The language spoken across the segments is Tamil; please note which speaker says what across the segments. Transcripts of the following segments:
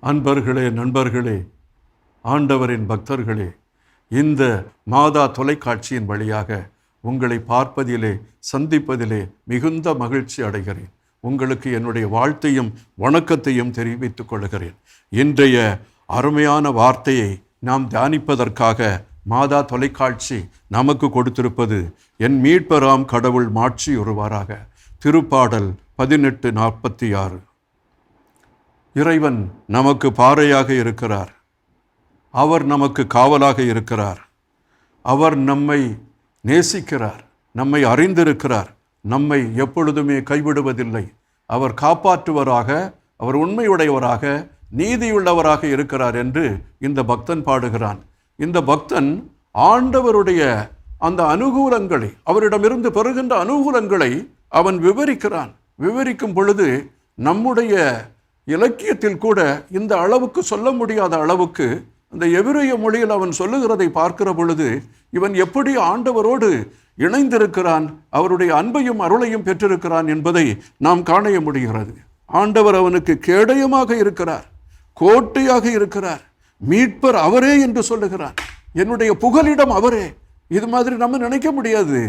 Speaker 1: அன்பர்களே, நண்பர்களே, ஆண்டவரின் பக்தர்களே, இந்த மாதா தொலைக்காட்சியின் வழியாக உங்களை பார்ப்பதிலே, சந்திப்பதிலே மிகுந்த மகிழ்ச்சி அடைகிறேன். உங்களுக்கு என்னுடைய வாழ்த்தையும் வணக்கத்தையும் தெரிவித்துக் கொள்கிறேன். இன்றைய அருமையான வார்த்தையை நாம் தியானிப்பதற்காக மாதா தொலைக்காட்சி நமக்கு கொடுத்திருப்பது என் மீட்பராம் கடவுள் மாட்சியுறுவாராக. திருப்பாடல் 18:46. இறைவன் நமக்கு பாறையாக இருக்கிறார். அவர் நமக்கு காவலாக இருக்கிறார். அவர் நம்மை நேசிக்கிறார், நம்மை அறிந்திருக்கிறார், நம்மை எப்பொழுதுமே கைவிடுவதில்லை. அவர் காப்பாற்றுவராக, அவர் உண்மையுடையவராக, நீதியுள்ளவராக இருக்கிறார் என்று இந்த பக்தன் பாடுகிறான். இந்த பக்தன் ஆண்டவருடைய அந்த அனுகூலங்களை, அவரிடமிருந்து பெறுகின்ற அனுகூலங்களை அவன் விவரிக்கிறான். விவரிக்கும் பொழுது நம்முடைய இலக்கியத்தில் கூட இந்த அளவுக்கு சொல்ல முடியாத அளவுக்கு அந்த எபிரேய மொழியில் அவன் சொல்லுகிறதை பார்க்கிற பொழுது இவன் எப்படி ஆண்டவரோடு இணைந்திருக்கிறான், அவருடைய அன்பையும் அருளையும் பெற்றிருக்கிறான் என்பதை நாம் காண முடிகிறது. ஆண்டவர் அவனுக்கு கேடயமாக இருக்கிறார், கோட்டையாக இருக்கிறார், மீட்பர் அவரே என்று சொல்லுகிறான். என்னுடைய புகலிடம் அவரே. இது மாதிரி நம்ம நினைக்க முடியாது.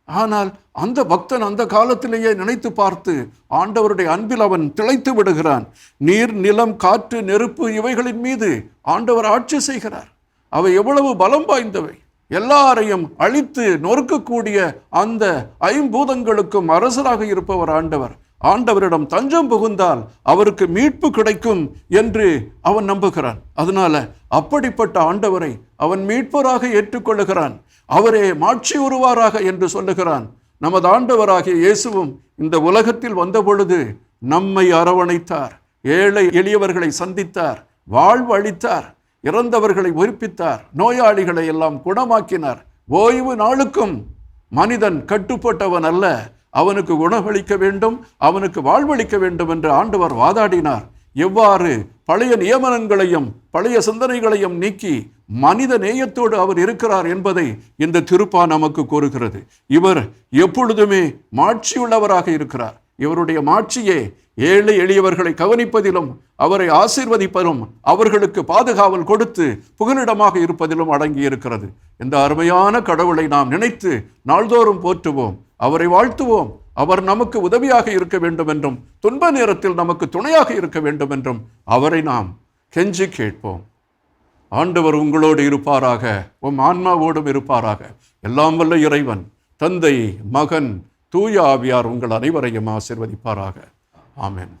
Speaker 1: ஆனால் அந்த பக்தன் அந்த காலத்திலேயே நினைத்து பார்த்து ஆண்டவருடைய அன்பில் அவன் திளைத்து விடுகிறான். நீர், நிலம், காற்று, நெருப்பு இவைகளின் மீது ஆண்டவர் ஆட்சி செய்கிறார். அவை எவ்வளவு பலம் வாய்ந்தவை! எல்லாரையும் அழித்து நொறுக்கக்கூடிய அந்த ஐம்பூதங்களுக்கும் அரசராக இருப்பவர் ஆண்டவர். ஆண்டவரிடம் தஞ்சம் புகுந்தால் அவருக்கு மீட்பு கிடைக்கும் என்று அவன் நம்புகிறான். அதனால அப்படிப்பட்ட ஆண்டவரை அவன் மீட்பராக ஏற்றுக்கொள்ளுகிறான். அவரே மாட்சியுறுவாராக என்று சொல்லுகிறான். நமது ஆண்டவராகிய இயேசுவும் இந்த உலகத்தில் வந்த பொழுது நம்மை அரவணைத்தார், ஏழை எளியவர்களை சந்தித்தார், வாழ்வு அளித்தார், இறந்தவர்களை உயிர்ப்பித்தார், நோயாளிகளை எல்லாம் குணமாக்கினார். ஓய்வு நாளுக்கும் மனிதன் கட்டுப்பட்டவன் அல்ல, அவனுக்கு குணமளிக்க வேண்டும், அவனுக்கு வாழ்வளிக்க வேண்டும் என்று ஆண்டவர் வாதாடினார். எவ்வாறு பழைய நியமனங்களையும் பழைய சிந்தனைகளையும் நீக்கி மனித நேயத்தோடு அவர் இருக்கிறார் என்பதை இந்த திருப்பா நமக்கு கூறுகிறது. இவர் எப்பொழுதுமே மாட்சியுள்ளவராக இருக்கிறார். இவருடைய மாட்சியே ஏழை எளியவர்களை கவனிப்பதிலும் அவரை ஆசீர்வதிப்பதிலும் அவர்களுக்கு பாதுகாவல் கொடுத்து புகலிடமாக இருப்பதிலும் அடங்கி இருக்கிறது. இந்த அருமையான கடவுளை நாம் நினைத்து நாள்தோறும் போற்றுவோம், அவரை வாழ்த்துவோம். அவர் நமக்கு உதவியாக இருக்க வேண்டும் என்றும் துன்ப நேரத்தில் நமக்கு துணையாக இருக்க வேண்டும் என்றும் அவரை நாம் கெஞ்சி கேட்போம். ஆண்டவர் உங்களோடு இருப்பாராக, உம் ஆன்மாவோடும் இருப்பாராக. எல்லாம் வல்ல இறைவன், தந்தை, மகன், தூய ஆவியார் உங்கள் அனைவரையும் ஆசீர்வதிப்பாராக. ஆமென்.